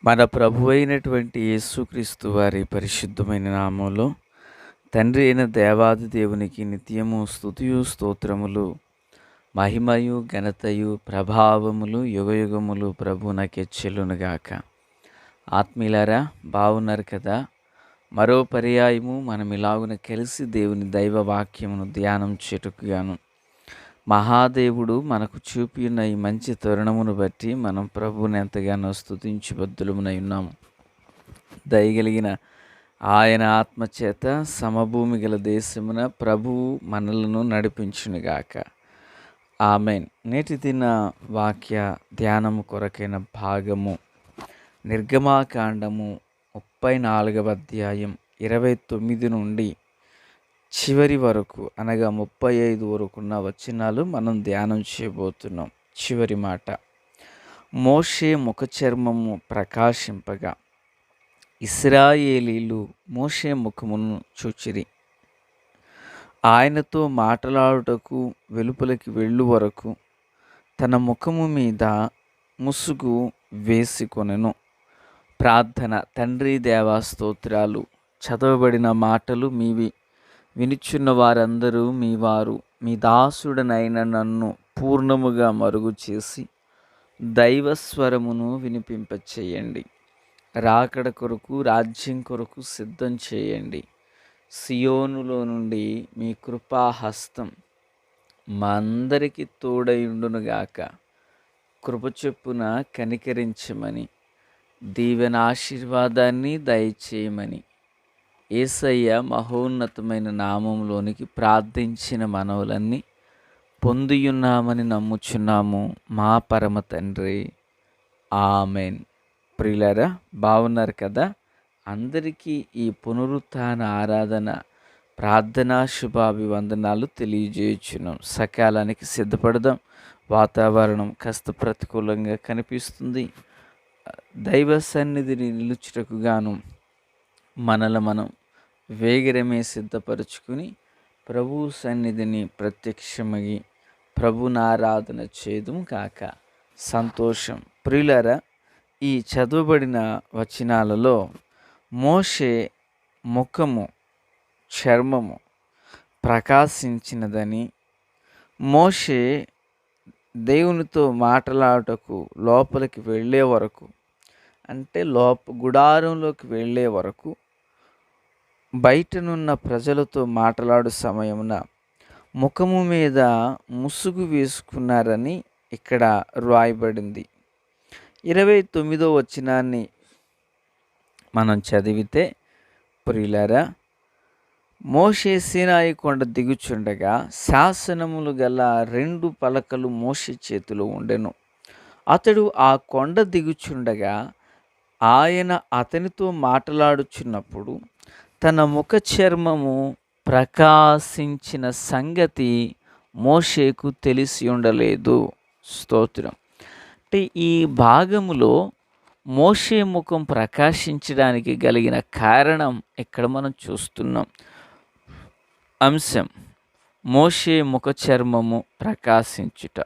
మన ప్రభువైనటువంటి యేసుక్రీస్తు వారి పరిశుద్ధమైన నామంలో తండ్రి అయిన దేవాది దేవునికి నిత్యము స్తుతియు స్తోత్రములు, మహిమయు ఘనతయు ప్రభావములు యుగయుగములు ప్రభువునకే చెల్లునుగాక. ఆత్మీయులారా, బాగున్నారు కదా? మరో పర్యాయము మనం ఇలాగున కలిసి దేవుని దైవ వాక్యమును ధ్యానం చేటుకుగాను మహాదేవుడు మనకు చూపియున్న ఈ మంచి తరుణమును బట్టి మనం ప్రభువుని ఎంతగానో స్తుతించి బద్దులమునై ఉన్నాము. దయగలిగిన ఆయన ఆత్మచేత సమభూమి గల దేశమున ప్రభువు మనలను నడిపించునుగాక. ఆమెన్. నేటి దిన వాక్య ధ్యానము కొరకైన భాగము నిర్గమాకాండము 34వ అధ్యాయం 29 నుండి చివరి వరకు అనగా 35 వరకున్న వచనాలు మనం ధ్యానం చేయబోతున్నాం. చివరి మాట: మోషే ముఖచర్మము ప్రకాశింపగా ఇశ్రాయేలీలు మోషే ముఖమును చూచిరి. ఆయనతో మాట్లాడుటకు వెలుపలికి వెళ్ళు వరకు తన ముఖము మీద ముసుగు వేసుకొనెను. ప్రార్థన. తండ్రి దేవా స్తోత్రాలు. చదవబడిన మాటలు మీవి. వినుచున్న వారందరూ మీ వారు. మీ దాసుడనైన నన్ను పూర్ణముగా మరుగు చేసి దైవస్వరమును వినిపింపచేయండి. రాకడ కొరకు, రాజ్యం కొరకు సిద్ధం చేయండి. సియోనులో నుండి మీ కృపాహస్తం మా అందరికీ తోడయుండునుగాక. కృపచొప్పున కనికరించమని, దీవెన ఆశీర్వాదాన్ని దయచేయమని యేసయ్య మహోన్నతమైన నామంలోనికి ప్రార్థించిన మనవులన్నీ పొందియున్నామని నమ్ముచున్నాము మా పరమ తండ్రి. ఆమెన్. ప్రియులారా, బాగున్నారు కదా? అందరికీ ఈ పునరుత్థాన ఆరాధన ప్రార్థనా శుభాభివందనాలు తెలియజేయుచున్నాం. సకాలానికి సిద్ధపడదాం. వాతావరణం కాస్త ప్రతికూలంగా కనిపిస్తుంది. దైవ సన్నిధిని నిలుచుటకు గాను మనం వేగరమే సిద్ధపరచుకుని ప్రభు సన్నిధిని ప్రత్యక్షమగి ప్రభునారాధన చేయడం కాక. సంతోషం. ప్రియులారా, ఈ చదవబడిన వచనాలలో మోషే ముఖము చర్మము ప్రకాశించినదని, మోషే దేవునితో మాట్లాడుటకు లోపలికి వెళ్ళే వరకు, అంటే గుడారంలోకి వెళ్ళే వరకు బయటనున్న ప్రజలతో మాట్లాడు సమయమున ముఖము మీద ముసుగు వేసుకున్నారని ఇక్కడ రాయబడింది. 29వ వచనాన్ని మనం చదివితే, ప్రియులారా, మోషే సీనాయి కొండ దిగుచుండగా శాసనములు గల 2 పలకలు మోషే చేతిలో ఉండెను. అతడు ఆ కొండ దిగుచుండగా ఆయన అతనితో మాట్లాడుచున్నప్పుడు తన ముఖ చర్మము ప్రకాశించిన సంగతి మోషేకు తెలిసి ఉండలేదు. స్తోత్రం. అంటే ఈ భాగములో మోషే ముఖం ప్రకాశించడానికి కలిగిన కారణం ఇక్కడ మనం చూస్తున్నాం. అంశం: మోషే ముఖ చర్మము ప్రకాశించుట.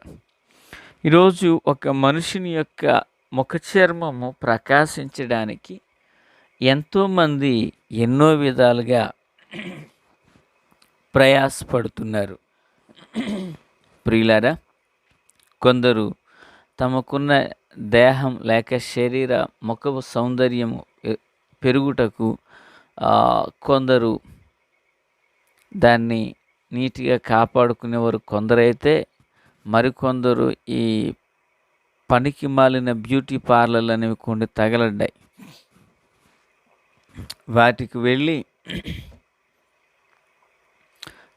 ఈరోజు ఒక మనుషుని యొక్క ముఖ చర్మము ప్రకాశించడానికి ఎంతోమంది ఎన్నో విధాలుగా ప్రయాసపడుతున్నారు. ప్రియులారా, కొందరు తమకున్న దేహం లేక శరీర ముఖ సౌందర్యము పెరుగుటకు కొందరు దాన్ని నీట్గా కాపాడుకునేవారు కొందరైతే, మరికొందరు ఈ పనికి మాలిన బ్యూటీ పార్లర్లు అనేవి కొన్ని తగలడ్డాయి. వాటికి వెళ్ళి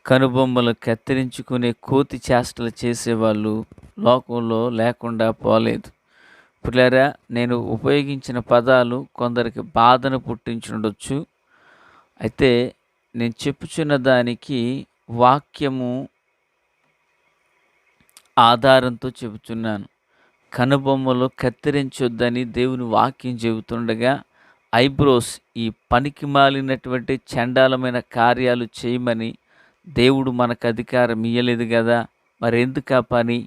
కనుబొమ్మలు కత్తిరించుకునే కోతి చేష్టలు చేసేవాళ్ళు లోకంలో లేకుండా పోలేదు. పిల్లరా, నేను ఉపయోగించిన పదాలు కొందరికి బాధను పుట్టించుండొచ్చు. అయితే నేను చెప్పుచున్న దానికి వాక్యము ఆధారంతో చెబుతున్నాను. కనుబొమ్మలు కత్తిరించొద్దని దేవుని వాక్యం చెబుతుండగా ఐబ్రోస్, ఈ పనికి మాలినటువంటి చండాలమైన కార్యాలు చేయమని దేవుడు మనకు అధికారం ఇయ్యలేదు కదా, మరెందుకు ఆ పని?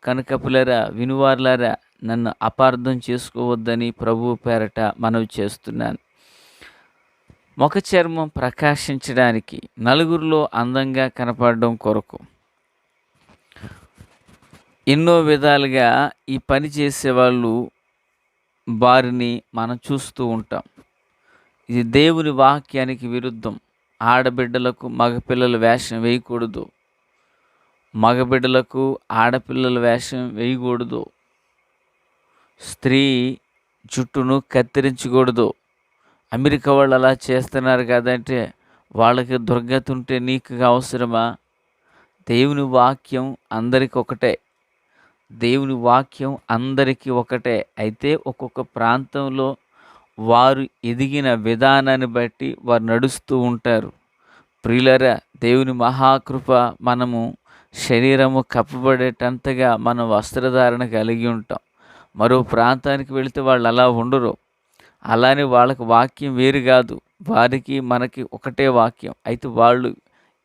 కనుక పిల్లరా, వినువార్లారా, నన్ను అపార్థం చేసుకోవద్దని ప్రభువు పేరట మనవి చేస్తున్నాను. ముఖ చర్మం ప్రకాశించడానికి, నలుగురిలో అందంగా కనపడడం కొరకు ఎన్నో విధాలుగా ఈ పని చేసేవాళ్ళు వారిని మనం చూస్తూ ఉంటాం. ఇది దేవుని వాక్యానికి విరుద్ధం. ఆడబిడ్డలకు మగపిల్లల వేషం వేయకూడదు. మగబిడ్డలకు ఆడపిల్లల వేషం వేయకూడదు. స్త్రీ జుట్టును కత్తిరించకూడదు. అమెరికా వాళ్ళు అలా చేస్తున్నారు కదంటే వాళ్ళకి దుర్గతి ఉంటే నీకు అవసరమా? దేవుని వాక్యం అందరికి ఒకటే. దేవుని వాక్యం అందరికీ ఒకటే. అయితే ఒక్కొక్క ప్రాంతంలో వారు ఎదిగిన విధానాన్ని బట్టి వారు నడుస్తూ ఉంటారు. ప్రియులరా, దేవుని మహాకృప మనము శరీరము కప్పబడేటంతగా మనం వస్త్రధారణ కలిగి ఉంటాం. మరో ప్రాంతానికి వెళితే వాళ్ళు అలా ఉండరు. అలానే వాళ్ళకి వాక్యం వేరు కాదు. వారికి మనకి ఒకటే వాక్యం. అయితే వాళ్ళు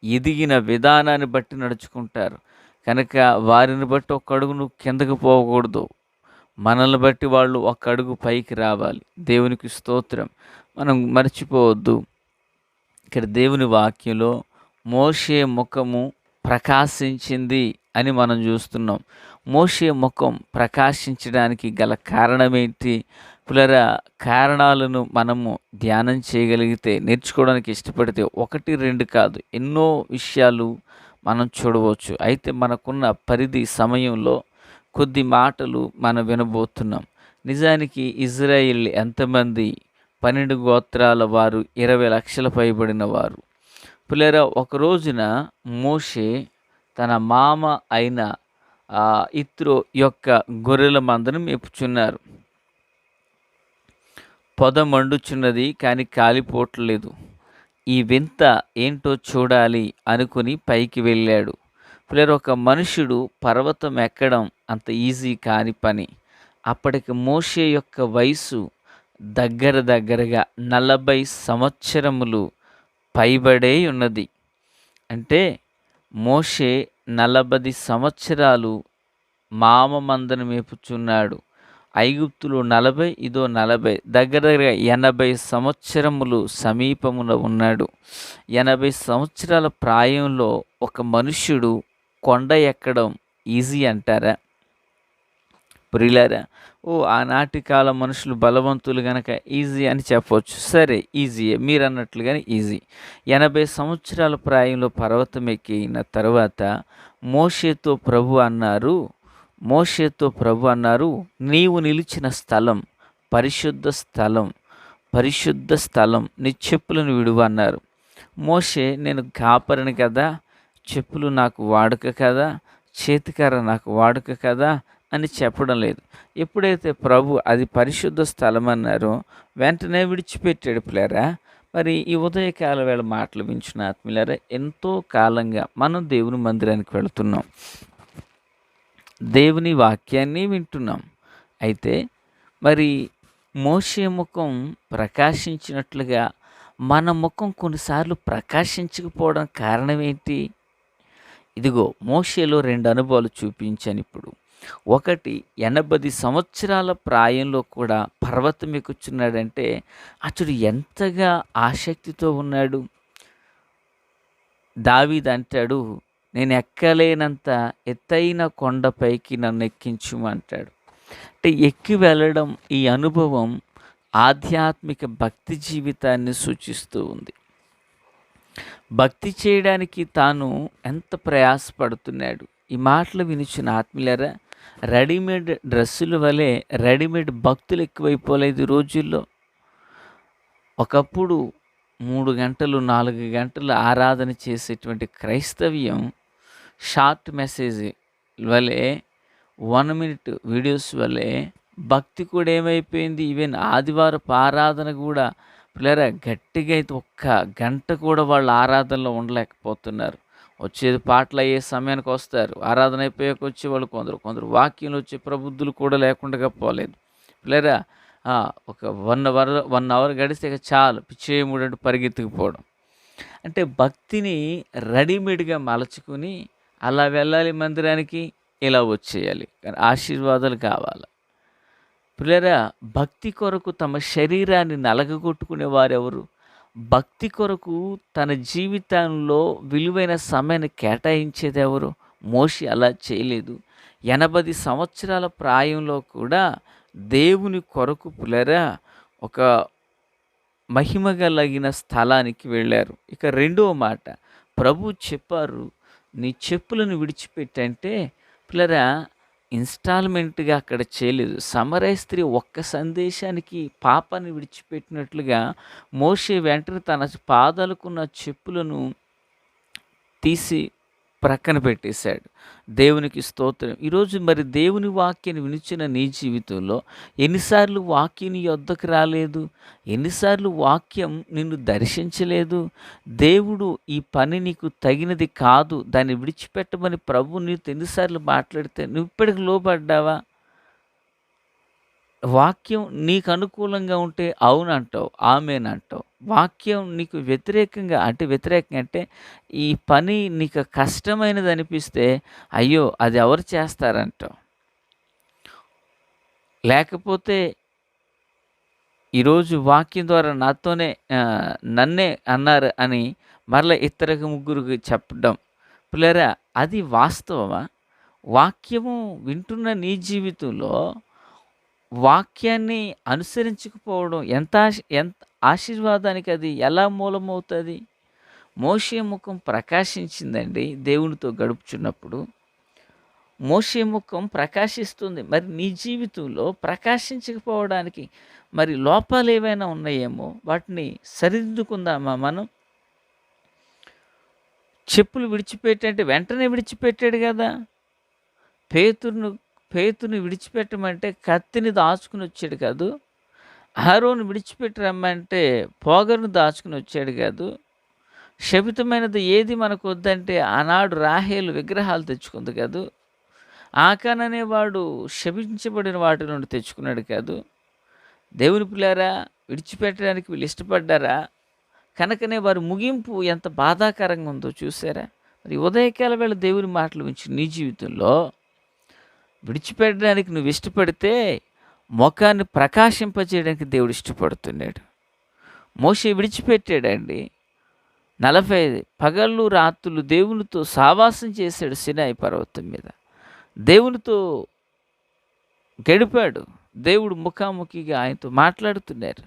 ఎదిగిన విధానాన్ని బట్టి నడుచుకుంటారు. కనుక వారిని బట్టి ఒక్క అడుగు నువ్వు కిందకు పోకూడదు. మనల్ని బట్టి వాళ్ళు ఒక్క అడుగు పైకి రావాలి. దేవునికి స్తోత్రం. మనం మర్చిపోవద్దు. ఇక్కడ దేవుని వాక్యంలో మోషే ముఖము ప్రకాశించింది అని మనం చూస్తున్నాం. మోషే ముఖం ప్రకాశించడానికి గల కారణం ఏంటి? పులరా, కారణాలను మనము ధ్యానం చేయగలిగితే, నేర్చుకోవడానికి ఇష్టపడితే 1, 2 కాదు, ఎన్నో విషయాలు మనం చూడవచ్చు. అయితే మనకున్న పరిధి సమయంలో కొద్ది మాటలు మనం వినబోతున్నాం. నిజానికి ఇజ్రాయిల్ ఎంతమంది? 12 గోత్రాల వారు, 20 లక్షల పైబడిన వారు. పులేరా, ఒక రోజున మోషే తన మామ అయిన ఇత్రో యొక్క గొర్రెల మందను మేపుచున్నారు. పొద మండుచున్నది, కానీ కాలిపోవట్లేదు. ఈ వింత ఏంటో చూడాలి అనుకుని పైకి వెళ్ళాడు. పులేరా, ఒక మనుషుడు పర్వతం ఎక్కడం అంత ఈజీ కాని పని. అప్పటికి మోషే యొక్క వయసు దగ్గరగా 40 సంవత్సరములు పైబడే ఉన్నది. అంటే మోషే 40 సంవత్సరాలు మామ మందను మేపుచున్నాడు. ఐగుప్తులో 40, ఇదో 40, దగ్గరగా 80 సంవత్సరములు సమీపమున ఉన్నాడు. 80 సంవత్సరాల ప్రాయంలో ఒక మనుష్యుడు కొండ ఎక్కడం ఈజీ అంటారా? ప్రియులారా, ఆనాటి కాలం మనుషులు బలవంతులు గనక ఈజీ అని చెప్పవచ్చు. సరే, ఈజీయే, మీరు అన్నట్లుగానే ఈజీ. 80 సంవత్సరాల ప్రాయంలో పర్వతం ఎక్కిన తర్వాత మోషేతో ప్రభు అన్నారు, నీవు నిలిచిన స్థలం పరిశుద్ధ స్థలం, నీ చెప్పులను విడువ అన్నారు. మోషే, నేను కాపరిని కదా, చెప్పులు నాకు వాడుక కదా, చేతికర్ర నాకు వాడుక కదా అని చెప్పడం లేదు. ఎప్పుడైతే ప్రభు అది పరిశుద్ధ స్థలం అన్నారో వెంటనే విడిచిపెట్టాడు. పిల్లరా, మరి ఈ ఉదయకాల వేళ మాటలు వించిన ఆత్మీయులారా, ఎంతో కాలంగా మనం దేవుని మందిరానికి వెళుతున్నాం, దేవుని వాక్యాన్ని వింటున్నాం. అయితే మరి మోషే ముఖం ప్రకాశించినట్లుగా మన ముఖం కొన్నిసార్లు ప్రకాశించకపోవడం కారణం ఏంటి? ఇదిగో మోషేలో 2 అనుభవాలు చూపించాను ఇప్పుడు. ఒకటి, 80 సంవత్సరాల ప్రాయంలో కూడా పర్వతం ఎక్కుచున్నాడంటే అతడు ఎంతగా ఆసక్తితో ఉన్నాడు. దావీదు అంటాడు, నేను ఎక్కలేనంత ఎత్తైన కొండపైకి నన్ను ఎక్కించుము అంటాడు. అంటే ఎక్కి వెళ్ళడం, ఈ అనుభవం ఆధ్యాత్మిక భక్తి జీవితాన్ని సూచిస్తూ ఉంది. భక్తి చేయడానికి తాను ఎంత ప్రయాసపడుతున్నాడు. ఈ మాటలు వినిచిన ఆత్మీయులారా, రెడీమేడ్ డ్రెస్సుల వలె రెడీమేడ్ భక్తులు ఎక్కువైపోలేదు ఈ రోజుల్లో. ఒకప్పుడు 3 గంటలు 4 గంటలు ఆరాధన చేసేటువంటి క్రైస్తవ్యం షార్ట్ మెసేజ్ వలె 1 మినిట్ వీడియోస్ వలె భక్తి కూడా ఏమైపోయింది. ఈవెన్ ఆదివారపు ఆరాధన కూడా పిల్లరా గట్టిగా అయితే 1 గంట కూడా వాళ్ళు ఆరాధనలో ఉండలేకపోతున్నారు. వచ్చేది పాటలు అయ్యే సమయానికి వస్తారు, ఆరాధన అయిపోయాక వచ్చేవాళ్ళు కొందరు వాక్యంలో వచ్చే ప్రబుద్ధులు కూడా లేకుండా పోలేదు. పిల్లరా, ఒక 1 అవర్ గడిస్తే ఇక చాలు పిచ్చేముడంటూ పరిగెత్తుకుపోవడం. అంటే భక్తిని రెడీమేడ్గా మలచుకుని అలా వెళ్ళాలి మందిరానికి, ఇలా వచ్చేయాలి, కానీ ఆశీర్వాదాలు కావాలి. ప్రియులారా, భక్తి కొరకు తమ శరీరాన్ని నలగగొట్టుకునే వారెవరు? భక్తి కొరకు తన జీవితంలో విలువైన సమయాన్ని కేటాయించేదెవరు? మోషే అలా చేయలేదు. 80 సంవత్సరాల ప్రాయంలో కూడా దేవుని కొరకు ప్రియులారా ఒక మహిమ కలిగిన స్థలానికి వెళ్ళారు. ఇక రెండవ మాట, ప్రభువు చెప్పారు, నీ చెప్పులను విడిచిపెట్టంటే పిల్లరా ఇన్‌స్టాల్‌మెంట్‌గా అక్కడ చేయలేదు. సమరయ స్త్రీ ఒక్క సందేశానికి పాపాన్ని విడిచిపెట్టినట్లుగా మోషే వెంటనే తన పాదాలకున్న చెప్పులను తీసి ప్రక్కన పెట్టేశాడు. దేవునికి స్తోత్రం. ఈరోజు మరి దేవుని వాక్యాన్ని వినిచిన నీ జీవితంలో ఎన్నిసార్లు వాక్యం నీ యొద్దకు రాలేదు? ఎన్నిసార్లు వాక్యం నిన్ను దర్శించలేదు? దేవుడు ఈ పని నీకు తగినది కాదు, దాన్ని విడిచిపెట్టమని ప్రభువు నీతో ఎన్నిసార్లు మాట్లాడితే నువ్వు ఇప్పటికి లోబడ్డావా? వాక్యం నీకు అనుకూలంగా ఉంటే అవునంటావు, ఆమేనంటావు. వాక్యం నీకు వ్యతిరేకంగా అంటే ఈ పని నీకు కష్టమైనది అనిపిస్తే అయ్యో అది ఎవరు చేస్తారంటావు. లేకపోతే ఈరోజు వాక్యం ద్వారా నన్నే అన్నారు అని మరలా ఇద్దరికి ముగ్గురికి చెప్పడం. పిల్లరా, అది వాస్తవమా? వాక్యము వింటున్న నీ జీవితంలో వాక్యాన్ని అనుసరించకపోవడం ఎంత ఆశీర్వాదానికి అది ఎలా మూలమవుతుంది? మోషే ముఖం ప్రకాశించిందండి దేవునితో గడుపుచున్నప్పుడు. మోషే ముఖం ప్రకాశిస్తుంది. మరి నీ జీవితంలో ప్రకాశించకపోవడానికి మరి లోపాలు ఏవైనా ఉన్నాయేమో వాటిని సరిదిద్దుకుందామా మనం? చెప్పులు విడిచిపెట్టంటే వెంటనే విడిచిపెట్టాడు కదా. పేతురుని విడిచిపెట్టమంటే కత్తిని దాచుకుని వచ్చాడు కాదు. అహరోను విడిచిపెట్టి రమ్మంటే పోగరును దాచుకుని వచ్చాడు కాదు. శపితమైనది ఏది మనకు వద్దంటే ఆనాడు రాహేలు విగ్రహాలు తెచ్చుకుంది కాదు. ఆకాన్ అనేవాడు శపించబడిన వాటి నుండి తెచ్చుకున్నాడు కాదు. దేవుని పిల్లారా, విడిచిపెట్టడానికి వీళ్ళు ఇష్టపడ్డారా? కనుకనే వారి ముగింపు ఎంత బాధాకరంగా ఉందో చూసారా? మరి ఉదయకాల వేళ దేవుని మాటలు వించి నీ జీవితంలో విడిచిపెట్టడానికి నువ్వు ఇష్టపడితే ముఖాన్ని ప్రకాశింపజేయడానికి దేవుడు ఇష్టపడుతున్నాడు. మోషే విడిచిపెట్టాడండి. 40 పగళ్ళు రాత్రులు దేవునితో సావాసం చేశాడు సినాయి పర్వతం మీద. దేవునితో గడిపాడు. దేవుడు ముఖాముఖిగా ఆయనతో మాట్లాడుతున్నారు.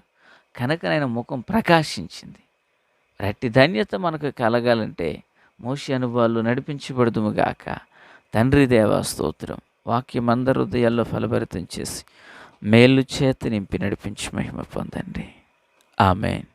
కనుక ఆయన ముఖం ప్రకాశించింది. అట్టి ధన్యత మనకు కలగాలంటే మోషే అనుభవాల్లో నడిపించబడుదుముగాక. తండ్రి దేవా స్తోత్రం. వాక్యం అందరి హృదయాల్లో ఫలభరితం చేసి మేలు చేత నింపి నడిపించి మహిమ పొందండి. ఆమేన్.